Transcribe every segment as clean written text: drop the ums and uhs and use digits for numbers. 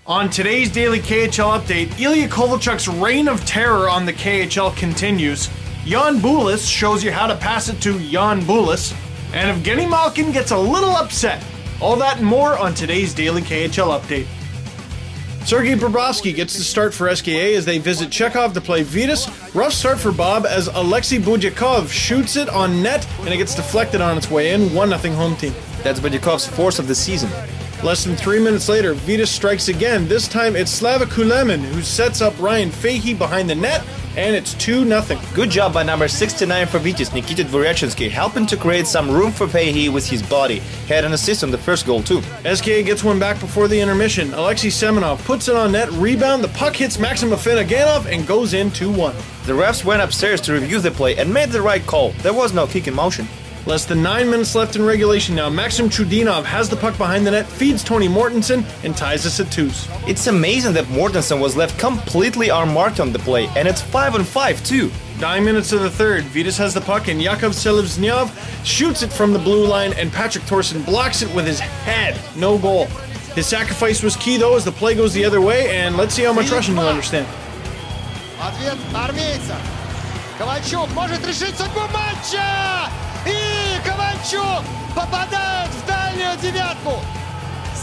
On today's Daily KHL update, Ilya Kovalchuk's reign of terror on the KHL continues. Jan Bulis shows you how to pass it to Jan Bulis. And Evgeny Malkin gets a little upset. All that and more on today's Daily KHL update. Sergei Bobrovsky gets the start for SKA as they visit Chekhov to play Bulis. Rough start for Bob as Alexei Budyakov shoots it on net and it gets deflected on its way in. 1-0 home team. That's Budyakov's fourth of the season. Less than 3 minutes later, Bulis strikes again. This time it's Slava Kulemin who sets up Ryan Fahey behind the net, and it's 2-0. Good job by number 69 for Vitis, Nikita Dvoryachinsky, helping to create some room for Fahey with his body. He had an assist on the first goal too. SKA gets one back before the intermission. Alexei Semenov puts it on net, rebound, the puck hits Maxim Afinogenov and goes in 2-1. The refs went upstairs to review the play and made the right call. There was no kick in motion. Less than 9 minutes left in regulation now. Maxim Chudinov has the puck behind the net, feeds Tony Mortensen, and ties us at 2s. It's amazing that Mortensen was left completely unmarked on the play, and it's 5-on-5 too. 9 minutes of the third. Vitis has the puck, and Yakov Selivznyov shoots it from the blue line, and Patrick Thorson blocks it with his head. No goal. His sacrifice was key, though, as the play goes the other way, and let's see how much Russian you understand. Ответ армейца. Kovalchuk может решить судьбу матча! И Kovalchuk попадает в дальнюю девятку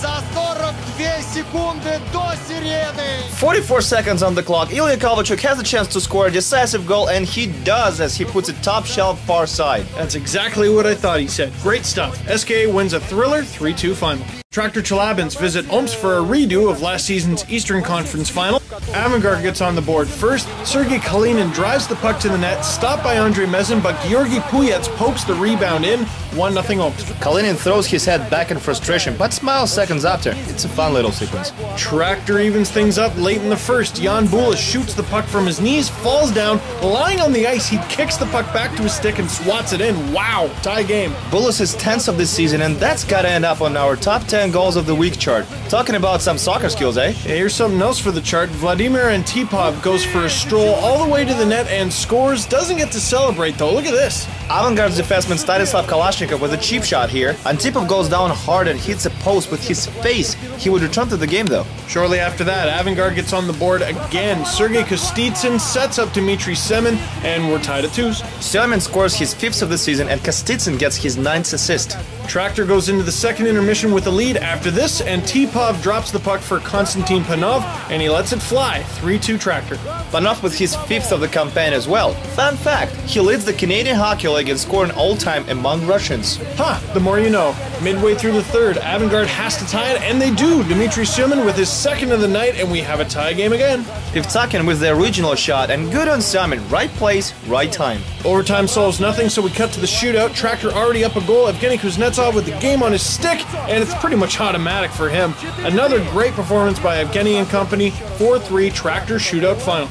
за 42 секунды до сирены. 44 seconds on the clock. Ilya Kovalchuk has a chance to score a decisive goal, and he does as he puts it top shelf far side. That's exactly what I thought he said. Great stuff. SKA wins a thriller 3-2 final. Tractor Chelabins visit Omsk for a redo of last season's Eastern Conference final. Avangard gets on the board first. Sergei Kalinin drives the puck to the net, stopped by Andrei Mezin, but Georgi Puyets pokes the rebound in. 1-0 Omsk. Kalinin throws his head back in frustration, but smiles seconds after. It's a fun little sequence. Tractor evens things up late in the first. Jan Bulis shoots the puck from his knees, falls down. Lying on the ice, he kicks the puck back to his stick and swats it in. Wow, tie game. Bulis is 10th of this season, and that's gotta end up on our top 10 goals of the week chart. Talking about some soccer skills, eh? Yeah, here's something else for the chart. Vladimir Antipov goes for a stroll all the way to the net and scores. Doesn't get to celebrate, though. Look at this. Avangard's defenseman Stanislav Kalashnikov with a cheap shot here. Antipov goes down hard and hits a post with his face. He would return to the game, though. Shortly after that, Avangard gets on the board again. Sergei Kostitsyn sets up Dmitry Semin, and we're tied at 2s. Semin scores his 5th of the season, and Kostitsyn gets his 9th assist. Tractor goes into the second intermission with a lead. After this, Antipov drops the puck for Konstantin Panov, and he lets it fly. 3-2 Tractor. Panov with his 5th of the campaign as well. Fun fact, he leads the Canadian Hockey League in scoring all-time among Russians. The more you know. Midway through the third, Avangard has to tie it, and they do. Dmitry Semin with his 2nd of the night, and we have a tie game again. Pivtsakin with the original shot, and good on Semin. Right place, right time. Overtime solves nothing, so we cut to the shootout. Tractor already up a goal. Evgeny Kuznetsov with the game on his stick, and it's pretty much automatic for him. Another great performance by Evgeny and company. 4-3 Tractor shootout final.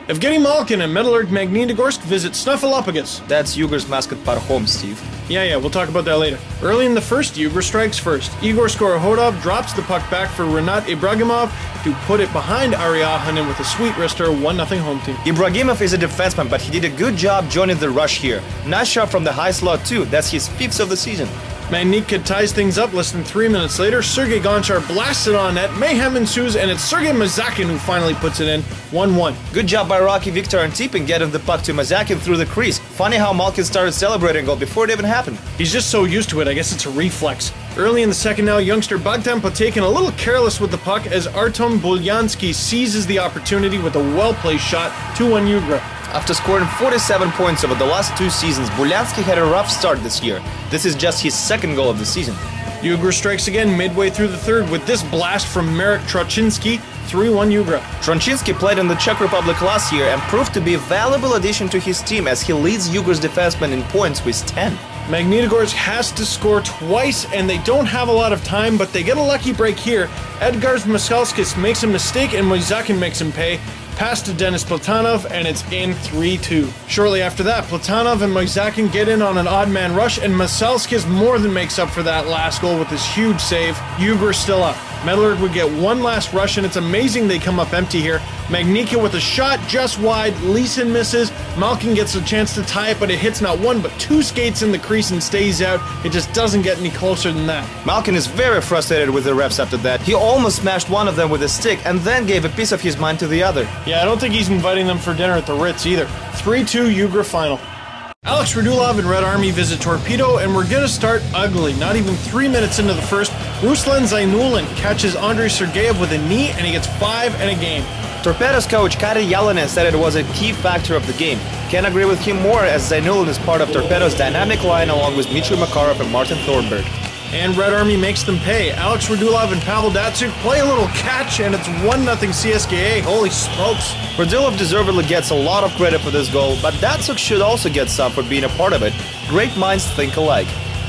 Evgeny Malkin and Metallurg Magnitogorsk visit Snuffleupagus. That's Yugor's mascot Parhom, Steve. Yeah, we'll talk about that later. Early in the first, Yugor strikes first. Igor Skorohodov drops the puck back for Renat Ibragimov to put it behind Ariahanen with a sweet wrister. 1-0 home team. Ibragimov is a defenseman, but he did a good job joining the rush here. Nice shot from the high slot too. That's his 5th of the season. Magnitka ties things up less than 3 minutes later. Sergei Gonchar blasts it on net. Mayhem ensues, and it's Sergei Mazakin who finally puts it in. 1-1. Good job by Rocky Viktor Antipin getting the puck to Mazakin through the crease. Funny how Malkin started celebrating goal before it even happened. He's just so used to it, I guess it's a reflex. Early in the second now, youngster Bogdan Potakin a little careless with the puck as Artem Bulyansky seizes the opportunity with a well-placed shot. 2-1 Yugra. After scoring 47 points over the last 2 seasons, Bulyansky had a rough start this year. This is just his 2nd goal of the season. Yugra strikes again midway through the third with this blast from Marek Trochinsky. 3-1 Yugra. Trochinsky played in the Czech Republic last year and proved to be a valuable addition to his team as he leads Yugra's defensemen in points with 10. Magnitogorsk has to score twice, and they don't have a lot of time, but they get a lucky break here. Edgars Masalskis makes a mistake, and Moisakin makes him pay. Pass to Denis Platonov, and it's in 3-2. Shortly after that, Platonov and Moisakin get in on an odd man rush, and Masalskis more than makes up for that last goal with this huge save. Yugor still up. Metallurg would get one last rush, and it's amazing they come up empty here. Magnika with a shot just wide, Leeson misses, Malkin gets a chance to tie it, but it hits not one but two skates in the crease and stays out. It just doesn't get any closer than that. Malkin is very frustrated with the refs after that. He almost smashed one of them with a stick and then gave a piece of his mind to the other. Yeah, I don't think he's inviting them for dinner at the Ritz either. 3-2 Ugra final. Alex Radulov and Red Army visit Torpedo, and we're gonna start ugly. Not even 3 minutes into the first, Ruslan Zainulin catches Andrei Sergeyev with a knee, and he gets 5 in a game. Torpedo's coach Kari Yalanen said it was a key factor of the game. Can't agree with him more, as Zainulin is part of Torpedo's dynamic line along with Dmitry Makarov and Martin Thornburg. And Red Army makes them pay. Alex Radulov and Pavel Datsyuk play a little catch, and it's 1-0 CSKA. Holy smokes. Radulov deservedly gets a lot of credit for this goal, but Datsyuk should also get some for being a part of it. Great minds think alike.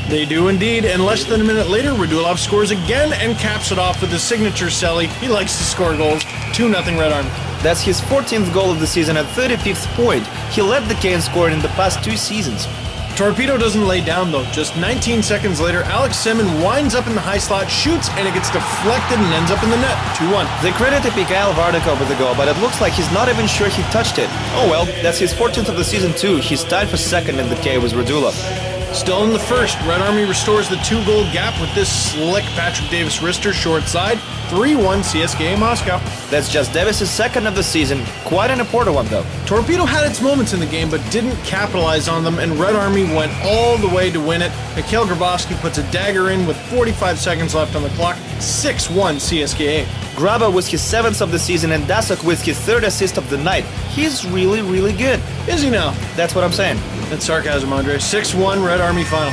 They do indeed, and less than a minute later, Radulov scores again and caps it off with his signature celly. He likes to score goals. 2-0 Red Army. That's his 14th goal of the season and 35th point. He led the Canes scoring in the past 2 seasons. Torpedo doesn't lay down though. Just 19 seconds later, Alex Semin winds up in the high slot, shoots, and it gets deflected and ends up in the net. 2-1. They credited Mikhail Vardakov with the goal, but it looks like he's not even sure he touched it. Oh well, that's his 14th of the season too. He's tied for second in the K with Radulov. Still in the first, Red Army restores the 2-goal gap with this slick Patrick Davis wrister short side. 3-1 CSKA Moscow. That's just Davis' second of the season. Quite an important one though. Torpedo had its moments in the game but didn't capitalize on them, and Red Army went all the way to win it. Mikhail Grabowski puts a dagger in with 45 seconds left on the clock. 6-1 CSKA. Graba with his 7th of the season and Datsyuk with his 3rd assist of the night. He's really, really good. Is he now? That's what I'm saying. That's sarcasm, Andre. 6-1 Red Army final.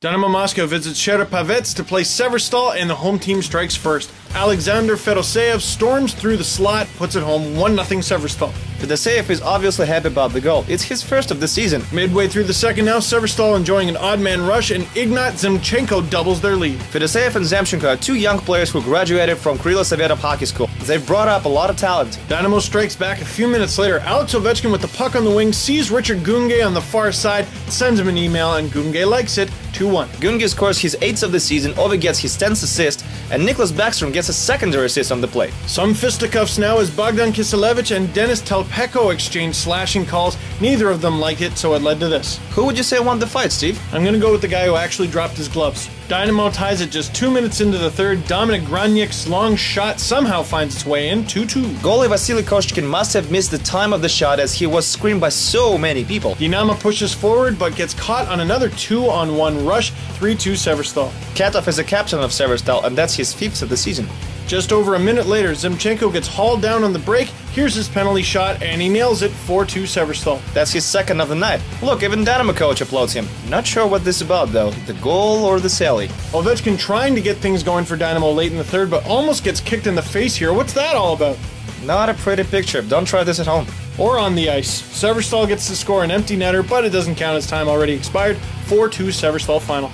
Dynamo Moscow visits Cherepavets to play Severstal, and the home team strikes first. Alexander Fedoseev storms through the slot, puts it home 1-0 Severstal. Fedoseev is obviously happy about the goal. It's his first of the season. Midway through the second now, Severstal enjoying an odd man rush, and Ignat Zemchenko doubles their lead. Fedoseev and Zemchenko are 2 young players who graduated from Krylo Sovetov Hockey School. They've brought up a lot of talent. Dynamo strikes back a few minutes later. Alex Ovechkin with the puck on the wing sees Richard Gungay on the far side, sends him an email, and Gungay likes it. 2-1. Gungay scores his 8th of the season, Ove gets his 10th assist, and Niklas Backstrom gets a secondary assist on the play. Some fisticuffs now as Bogdan Kiselevich and Denis Telpeko exchange slashing calls. Neither of them liked it, so it led to this. Who would you say won the fight, Steve? I'm gonna go with the guy who actually dropped his gloves. Dynamo ties it just 2 minutes into the third. Dominic Graniek's long shot somehow finds its way in. 2-2. Goalie Vasily Koshkin must have missed the time of the shot as he was screened by so many people. Dinamo pushes forward but gets caught on another 2-on-1 rush. 3-2 Severstal. Katov is the captain of Severstal, and that's his 5th of the season. Just over a minute later, Zemchenko gets hauled down on the break. Here's his penalty shot, and he nails it. 4-2 Severstal. That's his 2nd of the night. Look, even Dynamo coach applauds him. Not sure what this is about though, the goal or the sally. Ovechkin trying to get things going for Dynamo late in the third, but almost gets kicked in the face here. What's that all about? Not a pretty picture. Don't try this at home. Or on the ice. Severstal gets to score an empty netter, but it doesn't count as time already expired. 4-2 Severstal final.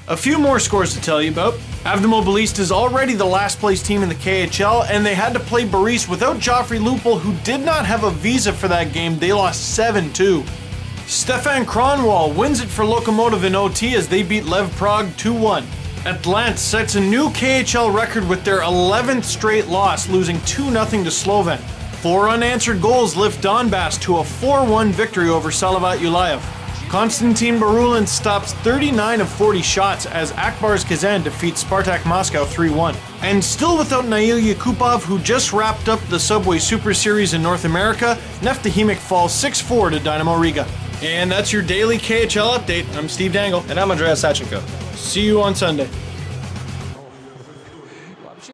A few more scores to tell you about. Avdemo Bulis is already the last place team in the KHL, and they had to play Boris without Joffrey Lupul, who did not have a visa for that game. They lost 7-2. Stefan Kronwall wins it for Lokomotiv in OT as they beat Lev Prague 2-1. Atlanta sets a new KHL record with their 11th straight loss, losing 2-0 to Slovan. 4 unanswered goals lift Donbass to a 4-1 victory over Salavat Ulayev. Konstantin Barulin stops 39 of 40 shots as Akbars Kazan defeats Spartak Moscow 3-1. And still without Nail Yakupov, who just wrapped up the Subway Super Series in North America, Neftahimik falls 6-4 to Dynamo Riga. And that's your daily KHL update. I'm Steve Dangle. And I'm Andreas Sachenko. See you on Sunday.